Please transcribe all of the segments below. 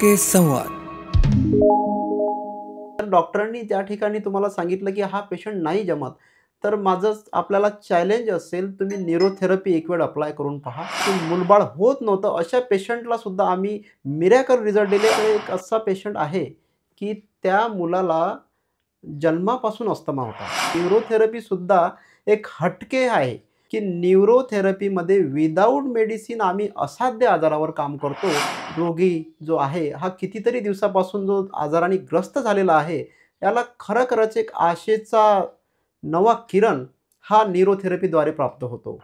हटके संवाद. तर डॉक्टरांनी त्या ठिकाणी तुम्हाला सांगितलं की हा पेशंट नाही जमत, तर माझं आपल्याला चॅलेंज असेल, तुम्ही न्यूरोथेरपी एक वेळ अप्लाय करून पहा. की मूलबाळ होत नव्हतं अशा पेशंटला सुद्धा आम्ही मिरॅकल रिझल्ट दिले. तर एक असा पेशंट आहे की त्या मुलाला जन्मापासून अस्थमा होता. न्यूरोथेरपी सुद्धा एक हटके आहे की न्यूरोथेरपीमध्ये विदाऊट मेडिसिन आम्ही असाध्य आजारावर काम करतो. रोगी जो आहे हा कितीतरी दिवसापासून जो आजाराने ग्रस्त झालेला आहे, याला खरंच एक आशेचा नवा किरण हा न्यूरोथेरपीद्वारे प्राप्त होतो.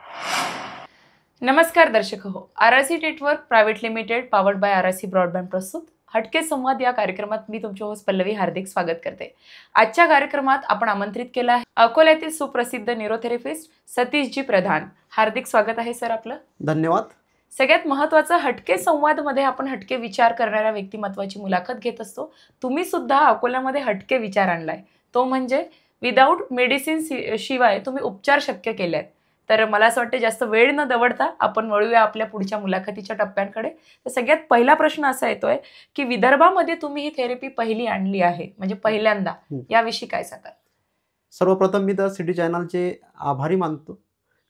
नमस्कार दर्शक हो, RRC network private limited powered by RRC broadband प्रस्तुत हटके संवाद या कार्यक्रमात मी तुमचे होस्ट पल्लवी हार्दिक स्वागत करते. आजच्या कार्यक्रमात आपण आमंत्रित केलं आहे अकोल्यातील सुप्रसिद्ध न्यूरोथेरपिस्ट सतीशजी प्रधान. हार्दिक स्वागत आहे सर आपलं. धन्यवाद. सगळ्यात महत्त्वाचं, हटके संवादमध्ये आपण हटके विचार करणाऱ्या व्यक्तिमत्वाची मुलाखत घेत असतो. तुम्ही सुद्धा अकोल्यामध्ये हटके विचार आणलाय, तो म्हणजे विदाऊट मेडिसिन शिवाय तुम्ही उपचार शक्य केले आहेत. तर मला असं वाटतं जास्त वेळ न दवडता आपण वळूया आपल्या पुढच्या मुलाखतीच्या टप्प्यांकडे. तर सगळ्यात पहिला प्रश्न असा येतोय की विदर्भामध्ये तुम्ही ही थेरपी पहिली आणली आहे, म्हणजे पहिल्यांदा, याविषयी काय सांगाल? सर्वप्रथम मी द सिटी चॅनलचे आभारी मानतो,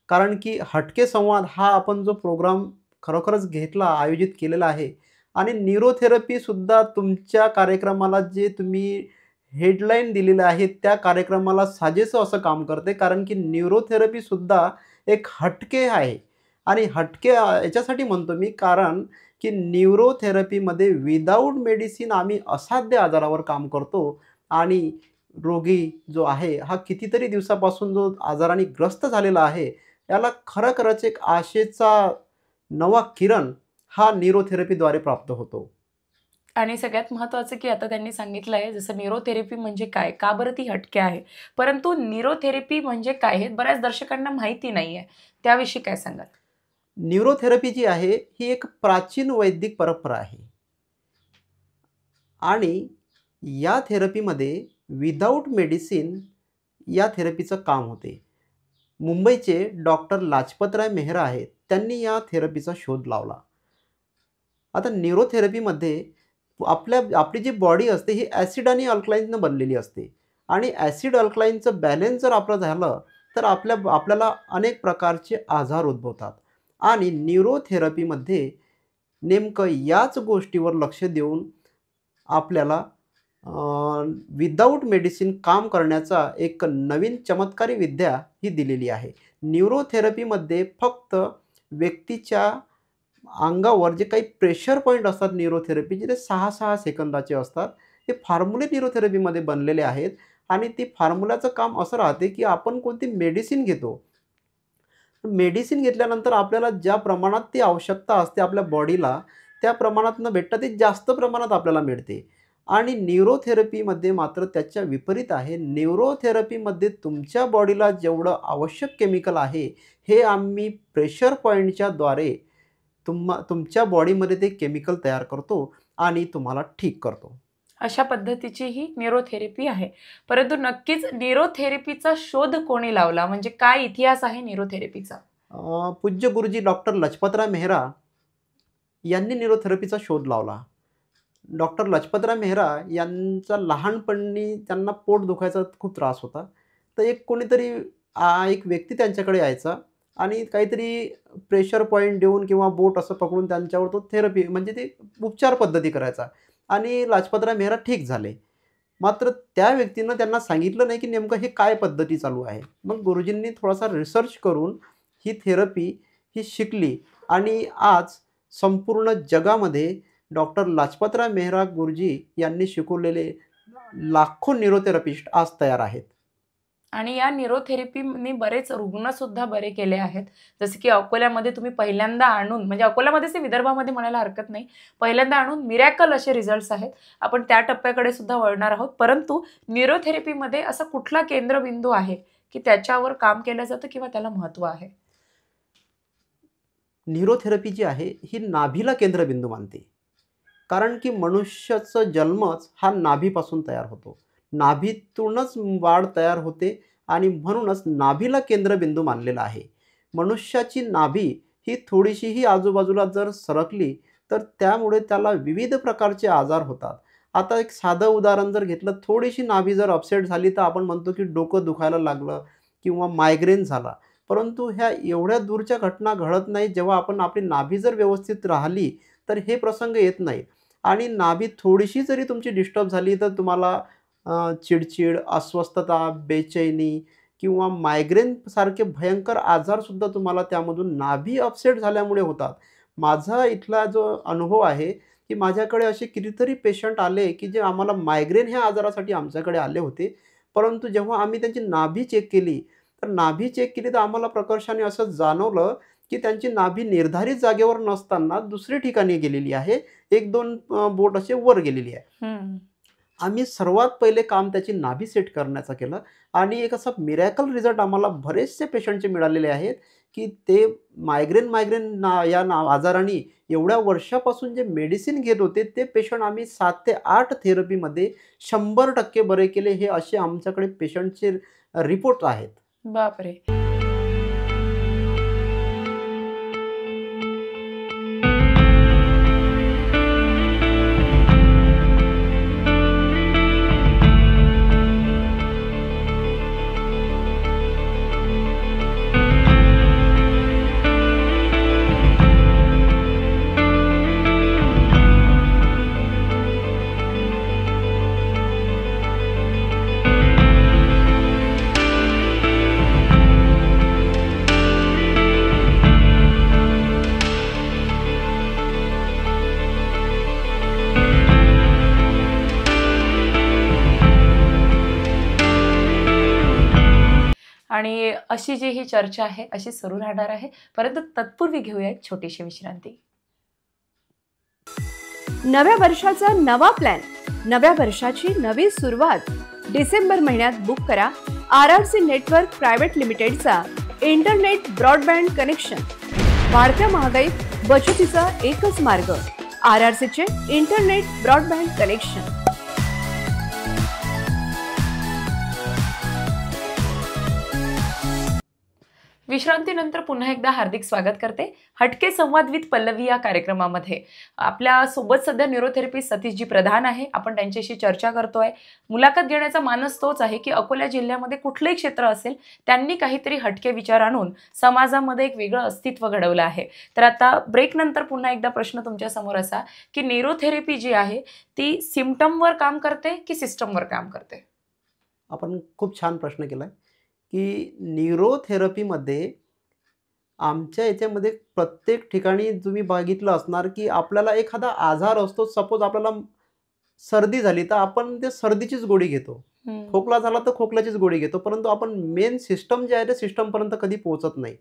कारण की हटके संवाद हा आपण जो प्रोग्राम खरोखरच घेतला, आयोजित केलेला आहे, आणि न्यूरोथेरपीसुद्धा तुमच्या कार्यक्रमाला जे तुम्ही हेडलाईन दिलेलं आहे त्या कार्यक्रमाला साजेसं असं काम करते. कारण की न्यूरोथेरपीसुद्धा एक हटके आहे. आणि हटके याच्यासाठी म्हणतो मी, कारण की न्यूरोथेरपीमध्ये विदाऊट मेडिसिन आम्ही असाध्य आजारावर काम करतो. आणि रोगी जो आहे हा कितीतरी दिवसापासून जो आजाराने ग्रस्त झालेला आहे, याला खरंच एक आशेचा नवा किरण हा न्यूरोथेरपीद्वारे प्राप्त होतो. आणि सगळ्यात महत्त्वाचं की आता त्यांनी सांगितलं आहे, जसं न्यूरोथेरपी म्हणजे काय, का बरं ती हटके आहे, परंतु न्यूरोथेरपी म्हणजे काय हे बऱ्याच दर्शकांना माहिती नाही आहे. त्याविषयी काय सांगाल? न्यूरोथेरपी जी आहे ही एक प्राचीन वैदिक परंपरा आहे. आणि या थेरपीमध्ये विदाऊट मेडिसिन या थेरपीचं काम होते. मुंबईचे डॉक्टर लाजपतराय मेहरा आहेत, त्यांनी या थेरपीचा शोध लावला. आता न्यूरोथेरपीमध्ये आपली जी बॉडी असते ही ॲसिड आणि अल्कलाईननं बनलेली असते. आणि ॲसिड अल्कलाईनचं बॅलन्स जर आपलं झालं तर आपल्याला अनेक प्रकारचे आजार उद्भवतात. आणि न्यूरोथेरपीमध्ये नेमकं याच गोष्टीवर लक्ष देऊन आपल्याला विदाऊट मेडिसिन काम करण्याचा एक नवीन चमत्कारी विद्या ही दिलेली आहे. न्यूरोथेरपीमध्ये फक्त व्यक्तीच्या अंगावर जे काही प्रेशर पॉईंट असतात न्यूरोथेरपीचे, ते 6-6 सेकंदाचे असतात. ते फॉर्म्युले न्यूरोथेरपीमध्ये बनलेले आहेत. आणि ती फॉर्म्युलाचं काम असं राहते की आपण कोणती मेडिसिन घेतो, मेडिसिन घेतल्यानंतर आपल्याला ज्या प्रमाणात ती आवश्यकता असते आपल्या बॉडीला, त्या प्रमाणात न भेटता ती जास्त प्रमाणात आपल्याला मिळते. आणि न्यूरोथेरपीमध्ये मात्र त्याच्या विपरीत आहे. न्यूरोथेरपीमध्ये तुमच्या बॉडीला जेवढं आवश्यक केमिकल आहे, हे आम्ही प्रेशर पॉईंटच्याद्वारे तुमच्या बॉडीमध्ये ते केमिकल तयार करतो आणि तुम्हाला ठीक करतो. अशा पद्धतीची ही न्यूरोथेरपी आहे. परंतु नक्कीच न्यूरोथेरपीचा शोध कोणी लावला, म्हणजे काय इतिहास आहे न्यूरोथेरपीचा? पूज्य गुरुजी डॉक्टर लजपतराय मेहरा यांनी न्यूरोथेरपीचा शोध लावला. डॉक्टर लजपतराय मेहरा यांचा लहानपणी त्यांना पोट दुखायचा खूप त्रास होता. तर कोणीतरी एक व्यक्ती त्यांच्याकडे यायचा आणि काहीतरी प्रेशर पॉईंट देऊन किंवा बोट असं पकडून त्यांच्यावर तो थेरपी म्हणजे ते उपचार पद्धती करायचा. आणि लाजपतराय मेहरा ठीक झाले. मात्र त्या व्यक्तीनं त्यांना सांगितलं नाही की नेमकं हे काय पद्धती चालू आहे. मग गुरुजींनी थोडासा रिसर्च करून ही थेरपी ही शिकली. आणि आज संपूर्ण जगामध्ये डॉक्टर लाजपतराय मेहरा गुरुजी यांनी शिकवलेले लाखो न्यूरोथेरपिस्ट आज तयार आहेत. आणि या न्यूरोथेरपीने बरेच रुग्णसुद्धा बरे केले आहेत. जसे की अकोल्यामध्ये तुम्ही पहिल्यांदा आणून, म्हणजे अकोल्यामध्येच विदर्भामध्ये म्हणायला हरकत नाही, पहिल्यांदा आणून मिरॅकल असे रिझल्ट्स आहेत. आपण त्या टप्प्याकडे सुद्धा वळणार आहोत. परंतु न्यूरोथेरपीमध्ये असा कुठला केंद्रबिंदू आहे की त्याच्यावर काम केलं जातं किंवा त्याला महत्त्व आहे? न्यूरोथेरपी जी आहे ही नाभीला केंद्रबिंदू मानते. कारण की मनुष्याचा जन्मच हा नाभीपासून तयार होतो. नाभीतूनच वाढ तयार होते आणि म्हणूनच नाभीला केंद्रबिंदू मानलेला आहे. मनुष्याची नाभी ही थोडीशीही आजूबाजूला जर सरकली तर त्यामुळे त्याला विविध प्रकारचे आजार होतात. आता एक साधं उदाहरण जर घेतलं, थोडीशी नाभी जर अपसेट झाली तर आपण म्हणतो की डोकं दुखायला लागलं किंवा मायग्रेन झाला. परंतु ह्या एवढ्या दूरच्या घटना घडत नाहीत. जेव्हा आपण आपली नाभी जर व्यवस्थित राहिली तर हे प्रसंग येत नाहीत. आणि नाभी थोडीशी जरी तुमची डिस्टर्ब झाली तर तुम्हाला चिडचिड, अस्वस्थता, बेचैनी किंवा मायग्रेनसारखे भयंकर आजारसुद्धा तुम्हाला त्यामधून नाभी अपसेट झाल्यामुळे होतात. माझा इथला जो अनुभव आहे, की माझ्याकडे असे कितीतरी पेशंट आले, की जे आम्हाला मायग्रेन ह्या आजारासाठी आमच्याकडे आले होते. परंतु जेव्हा आम्ही त्यांची नाभी चेक केली, तर नाभी चेक केली तर आम्हाला प्रकर्षाने असं जाणवलं, की त्यांची नाभी निर्धारित जागेवर नसताना दुसऱ्या ठिकाणी गेलेली आहे. 1-2 बोट असे वर गेलेली आहे. हं. आम्ही सर्वात पहिले काम त्याची नाभी सेट करण्याचं केलं आणि एक असा मिरॅकल रिझल्ट आम्हाला बरेचसे पेशंटचे मिळालेले आहेत, की ते मायग्रेन आजाराने एवढ्या वर्षापासून जे मेडिसिन घेत होते, ते पेशंट आम्ही 7 ते 8 थेरपीमध्ये 100% बरे केले. हे असे आमच्याकडे पेशंटचे रिपोर्ट आहेत. बापरे! आणि अशी जी ही चर्चा आहे अशी सुरू राहणार आहे. परंतु तत्पूर्वी घेऊया एक छोटीशी विश्रांती. नव्या वर्षाचा नवा प्लॅन, नव्या वर्षाची नवी सुरुवात. डिसेंबर महिन्यात बुक करा RRC नेटवर्क प्रायव्हेट लिमिटेडचा इंटरनेट ब्रॉडबँड कनेक्शन. वाढत्या महागाईत बचतीचा एकच मार्ग, RRCचे इंटरनेट ब्रॉडबँड कनेक्शन. विश्रांतीनंतर पुन्हा एकदा हार्दिक स्वागत करते हटके संवाद विथ पल्लवी या कार्यक्रमामध्ये. आपल्या सोबत सध्या न्यूरोथेरपी सतीशजी प्रधान आहे. आपण त्यांच्याशी चर्चा करतोय. मुलाखत घेण्याचा मानस तोच आहे की अकोला जिल्ह्यामध्ये कुठलंही क्षेत्र असेल, त्यांनी काहीतरी हटके विचार आणून समाजामध्ये एक वेगळं अस्तित्व घडवलं आहे. तर आता ब्रेक नंतर पुन्हा एकदा प्रश्न तुमच्या समोर असा की न्यूरोथेरपी जी आहे ती सिम्पटमवर काम करते की सिस्टमवर काम करते? आपण खूप छान प्रश्न केलाय, की न्यूरोथेरपीमध्ये आमच्या याच्यामध्ये प्रत्येक ठिकाणी तुम्ही बघितलं असणार, की आपल्याला एखादा आजार असतो. सपोज आपल्याला सर्दी झाली तर आपण ते सर्दीचीच गोळी घेतो. खोकला झाला तर खोकल्याचीच गोळी घेतो. परंतु आपण मेन सिस्टम जे आहे ते सिस्टमपर्यंत कधी पोहोचत नाही.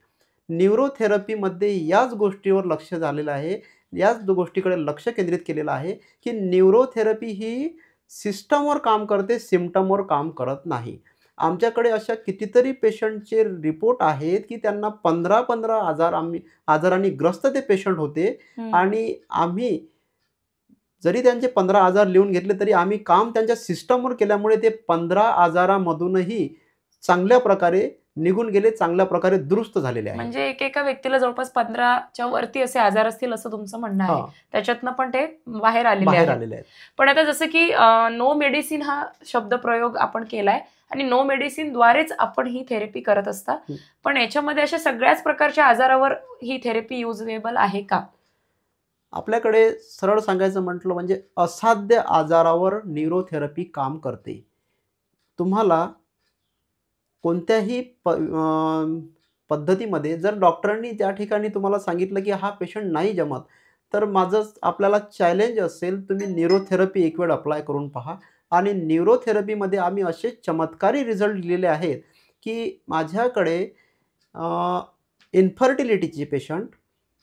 न्यूरोथेरपीमध्ये याच गोष्टीवर लक्ष झालेलं आहे. याच गोष्टीकडे लक्ष केंद्रित केलेलं आहे, की न्यूरोथेरपी ही सिस्टमवर काम करते, सिम्पटमवर काम करत नाही. आमच्याकडे अशा कितीतरी पेशंटचे रिपोर्ट आहेत, की त्यांना 15-15 आजारांनी ग्रस्त ते पेशंट होते. आणि आम्ही जरी त्यांचे 15 आजार लिहून घेतले तरी आम्ही काम त्यांच्या सिस्टमवर केल्यामुळे ते 15 आजारामधूनही चांगल्या प्रकारे निघून गेले, चांगल्या प्रकारे दुरुस्त झालेले आहे. म्हणजे एकेका व्यक्तीला जवळपास 15च्या वरती असे आजार असतील असं तुमचं म्हणणं आहे. त्याच्यातनं पण ते बाहेर आलेले आहेत. पण आता जसं की नो मेडिसिन हा शब्दप्रयोग आपण केलाय आणि नो मेडिसिन द्वारेच आपण ही थेरपी करत असता. पण याच्यामध्ये अशा सगळ्याच प्रकारच्या आजारावर ही थेरपी युजेबल आहे का? आपल्याकडे सरळ सांगायचं म्हटलं म्हणजे असाध्य आजारावर न्यूरोथेरपी काम करते. तुम्हाला कोणत्याही पद्धतीमध्ये जर डॉक्टरांनी त्या ठिकाणी तुम्हाला सांगितलं की हा पेशंट नाही जमत, तर माझं आपल्याला चॅलेंज असेल, तुम्ही न्यूरोथेरपी एक वेळ अप्लाय करून पहा. आणि न्यूरोथेरपीमध्ये आम्ही असे चमत्कारी रिझल्ट दिलेले आहेत, की माझ्याकडे इन्फर्टिलिटीचे पेशंट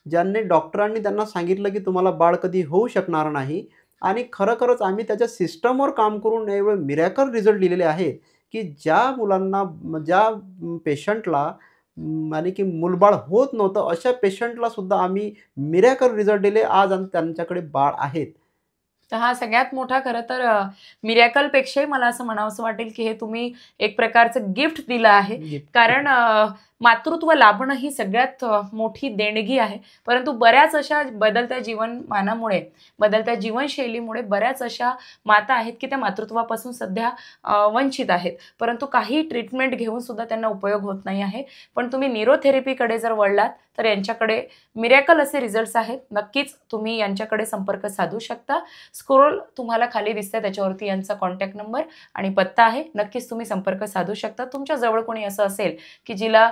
ज्यांनी डॉक्टरांनी त्यांना सांगितलं की तुम्हाला बाळ कधी होऊ शकणार नाही, आणि खरोखरच आम्ही त्याच्या सिस्टमवर काम करून एवढे मिरॅकल रिझल्ट दिलेले आहेत, की ज्या मुलांना, ज्या पेशंटला आणि की मूलबाळ होत नव्हतं, अशा पेशंटला सुद्धा आम्ही मिरॅकल रिझल्ट दिले. आज त्यांच्याकडे बाळ आहेत. तर हा सगळ्यात मोठा खरं तर मिरॅकल पेक्षाही मला असं म्हणावंसं वाटेल की हे तुम्ही एक प्रकारचं गिफ्ट दिलं आहे. कारण मातृत्व लाभणं ही सगळ्यात मोठी देणगी आहे. परंतु बऱ्याच अशा बदलत्या जीवनमानामुळे, बदलत्या जीवनशैलीमुळे बऱ्याच अशा माता आहेत की त्या मातृत्वापासून सध्या वंचित आहेत. परंतु काही ट्रीटमेंट घेऊन सुद्धा त्यांना उपयोग होत नाही आहे. पण तुम्ही न्यूरोथेरपीकडे जर वळलात तर यांच्याकडे मिरॅकल असे रिझल्ट्स आहेत. नक्कीच तुम्ही यांच्याकडे संपर्क साधू शकता. स्क्रोल तुम्हाला खाली दिसतंय त्याच्यावरती यांचा कॉन्टॅक्ट नंबर आणि पत्ता आहे. नक्कीच तुम्ही संपर्क साधू शकता. तुमच्या जवळ कोणी असं असेल की जिला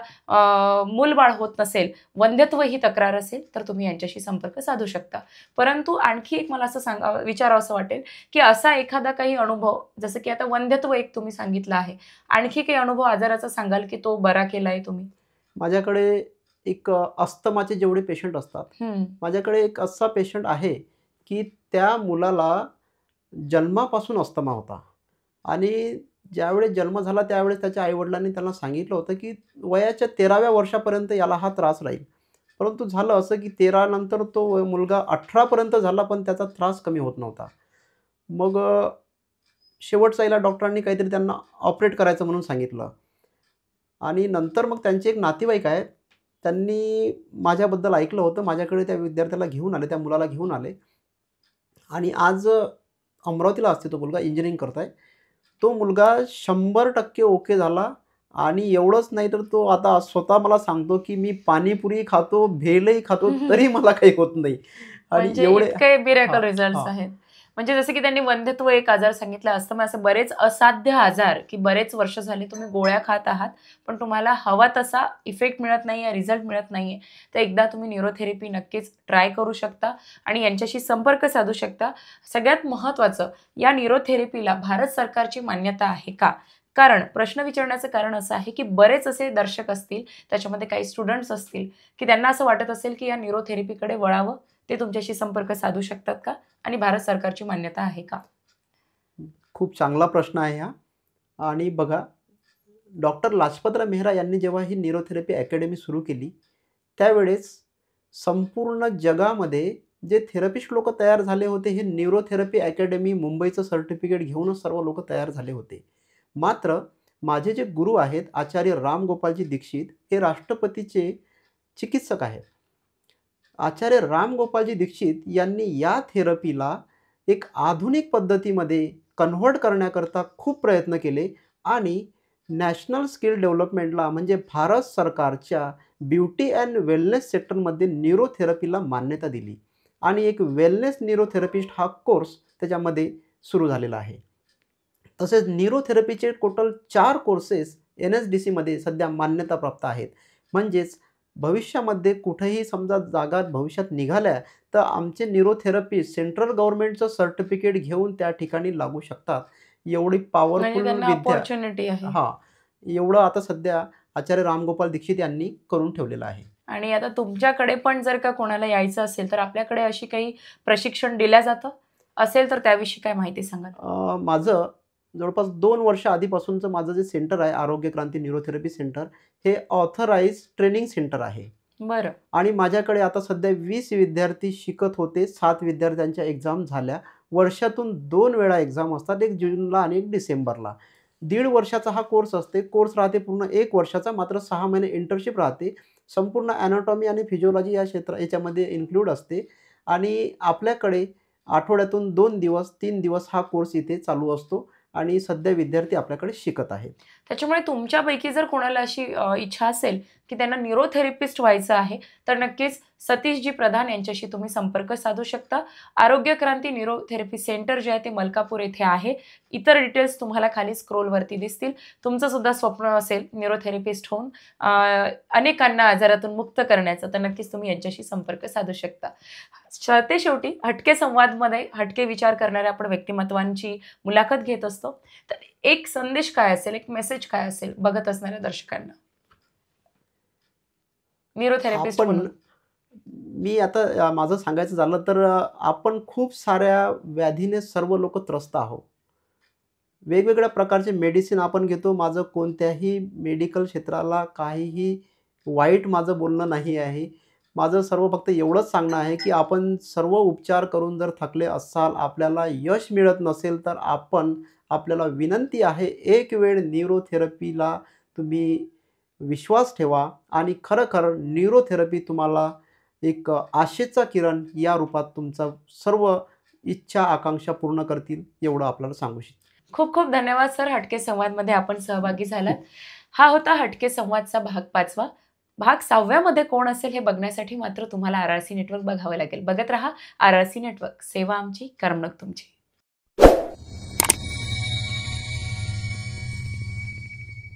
मूलबाळ होत नसेल, वंध्यत्व ही तक्रार असेल, तर तुम्ही यांच्याशी संपर्क साधू शकता. परंतु आणखी एक मला असं विचारावंसं वाटेल की असा एखादा काही अनुभव, जसं की आता वंध्यत्व एक तुम्ही सांगितलं आहे, आणखी काही अनुभव आजाराचा सांगाल की तो बरा केलाय तुम्ही? माझ्याकडे एक अस्थमाचे जेवढे पेशंट असतात, माझ्याकडे एक असा पेशंट आहे की त्या मुलाला जन्मापासून अस्थमा होता आणि ज्यावेळेस जन्म झाला त्यावेळेस त्याच्या आईवडिलांनी त्यांना सांगितलं होतं की वयाच्या 13व्या वर्षापर्यंत याला हा त्रास राहील. परंतु झालं असं की 13 नंतर तो मुलगा 18 पर्यंत झाला, पण त्याचा त्रास कमी होत नव्हता. मग शेवटचा याला डॉक्टरांनी काहीतरी त्यांना ऑपरेट करायचं म्हणून सांगितलं आणि नंतर मग त्यांचे एक नातेवाईक आहेत, त्यांनी माझ्याबद्दल ऐकलं होतं. माझ्याकडे त्या विद्यार्थ्याला घेऊन आले, त्या मुलाला घेऊन आले आणि आज अमरावतीला असते तो मुलगा, इंजिनिअरिंग करत आहे. तो मुलगा 100% ओके झाला आणि एवढंच नाही तर तो आता स्वतः मला सांगतो की मी पाणीपुरी खातो, भेलही खातो, तरी मला काही होत नाही. आणि म्हणजे एवढे इतके मिरॅकल हां, रिझल्ट्स हां. आहेत. म्हणजे जसं की त्यांनी वंध्यत्व एक आजार सांगितला, अस्थमा, असं बरेच असाध्य आजार की बरेच वर्ष झाले तुम्ही गोळ्या खात आहात, पण तुम्हाला हवा तसा इफेक्ट मिळत नाहीये, रिझल्ट मिळत नाहीये. तर एकदा तुम्ही न्यूरोथेरपी नक्कीच ट्राय करू शकता आणि यांच्याशी संपर्क साधू शकता. सगळ्यात महत्त्वाचं, या न्यूरोथेरपीला भारत सरकारची मान्यता आहे का? कारण प्रश्न विचारण्याचं कारण असं आहे की बरेच असे दर्शक असतील, त्याच्यामध्ये काही स्टुडंट्स असतील की त्यांना असं वाटत असेल की या न्यूरोथेरपीकडे वळावं. ते तुमच्याशी संपर्क साधू शकतात का? आणि भारत सरकारची मान्यता आहे का? खूप चांगला प्रश्न आहे हा. आणि बघा, डॉक्टर लाजपतराय मेहरा यांनी जेव्हा ही न्यूरोथेरपी अकॅडमी सुरू केली, त्यावेळेस संपूर्ण जगामध्ये जे थेरपिस्ट लोक तयार झाले होते, हे न्यूरोथेरपी अकॅडमी मुंबईचं सर्टिफिकेट घेऊनच सर्व लोक तयार झाले होते. मात्र माझे जे गुरु आहेत, आचार्य रामगोपालजी दीक्षित, हे राष्ट्रपतीचे चिकित्सक आहेत. आचार्य रामगोपालजी दीक्षित यांनी या थेरपीला एक आधुनिक पद्धतीमध्ये कन्व्हर्ट करण्याकरता खूप प्रयत्न केले आणि नॅशनल स्किल डेव्हलपमेंटला, म्हणजे भारत सरकारच्या ब्युटी अँड वेलनेस सेक्टरमध्ये न्यूरोथेरपीला मान्यता दिली आणि एक वेलनेस न्यूरोथेरपिस्ट हा कोर्स त्याच्यामध्ये सुरू झालेला आहे. तसेच न्यूरोथेरपीचे टोटल 4 कोर्सेस NSDCमध्ये सध्या मान्यताप्राप्त आहेत. म्हणजेच भविष्यामध्ये कुठेही समजा जागा भविष्यात निघाल्या तर आमचे न्यूरोथेरपिस्ट सेंट्रल गव्हर्नमेंटचं सर्टिफिकेट घेऊन त्या ठिकाणी लागू शकतात. एवढी म्हणजे पॉवरफुल त्यांना विद्या अपॉर्च्युनिटी आहे. हां, एवढं आता सध्या आचार्य रामगोपाल दीक्षित यांनी करून ठेवलेलं आहे. आणि आता तुमच्याकडे पण जर का कोणाला यायचं असेल तर आपल्याकडे अशी काही प्रशिक्षण दिलं जातं असेल तर त्याविषयी काय माहिती सांगाल? माझं जवळपास 2 वर्ष आधीपासूनचं माझं जे सेंटर आहे, आरोग्य क्रांती न्यूरोथेरपी सेंटर, हे ऑथराइज ट्रेनिंग सेंटर आहे. बरं. आणि माझ्याकडे आता सध्या 20 विद्यार्थी शिकत होते. 7 विद्यार्थ्यांच्या एक्झाम झाल्या. वर्षातून 2 वेळा एक्झाम असतात, एक जूनला आणि एक डिसेंबरला. 1.5 वर्षाचा हा कोर्स असते. कोर्स राहते पूर्ण 1 वर्षाचा, मात्र 6 महिने इंटर्नशिप राहते. संपूर्ण ॲनाटॉमी आणि फिजिओलॉजी या याच्यामध्ये इन्क्लूड असते आणि आपल्याकडे आठवड्यातून 2 दिवस 3 दिवस हा कोर्स इथे चालू असतो आणि सध्या विद्यार्थी आपल्याकडे शिकत आहेत. त्याच्यामुळे तुमच्यापैकी जर कोणाला अशी इच्छा असेल की त्यांना न्यूरोथेरपिस्ट व्हायचं आहे तर नक्कीच सतीशजी प्रधान यांच्याशी तुम्ही संपर्क साधू शकता. आरोग्य क्रांती न्यूरोथेरपी सेंटर जे आहे ते मलकापूर येथे आहे. इतर डिटेल्स तुम्हाला खाली स्क्रोलवरती दिसतील. तुमचं सुद्धा स्वप्न असेल न्यूरोथेरपिस्ट होऊन अनेकांना आजारातून मुक्त करण्याचं, तर नक्कीच तुम्ही यांच्याशी संपर्क साधू शकता. ते शेवटी हटके संवादमध्ये हटके विचार करणाऱ्या आपण व्यक्तिमत्वांची मुलाखत घेत असतो. तर एक संदेश काय असेल, एक मेसेज काय असेल बघत असणाऱ्या दर्शकांना न्यूरोथेरपिस्ट म्हणून? मी आता माझं सांगायचं झालं तर आपण खूप साऱ्या व्याधीने सर्व लोक त्रस्त आहोत. वेगवेगळ्या प्रकारचे मेडिसिन आपण घेतो. माझं कोणत्याही मेडिकल क्षेत्राला काहीही वाईट माझं बोलणं नाही आहे. माझं सर्व फक्त एवढंच सांगणं आहे की आपण सर्व उपचार करून जर थकले असाल, आपल्याला यश मिळत नसेल, तर आपल्याला विनंती आहे, एक वेळ न्यूरोथेरपीला तुम्ही विश्वास ठेवा आणि खरं न्यूरोथेरपी तुम्हाला एक आशेचा किरण या रूपात तुमचा सर्व इच्छा आकांक्षा पूर्ण करतील, एवढं आपल्याला सांगू शकतो. खूप खूप धन्यवाद सर. हटके संवादमध्ये आपण सहभागी झालात. हा होता हटके संवादचा भाग 5वा. भाग 6व्यामध्ये कोण असेल हे बघण्यासाठी मात्र तुम्हाला RRC नेटवर्क बघावं लागेल. बघत रहा RRC नेटवर्क. सेवा आमची, करमणूक तुमची.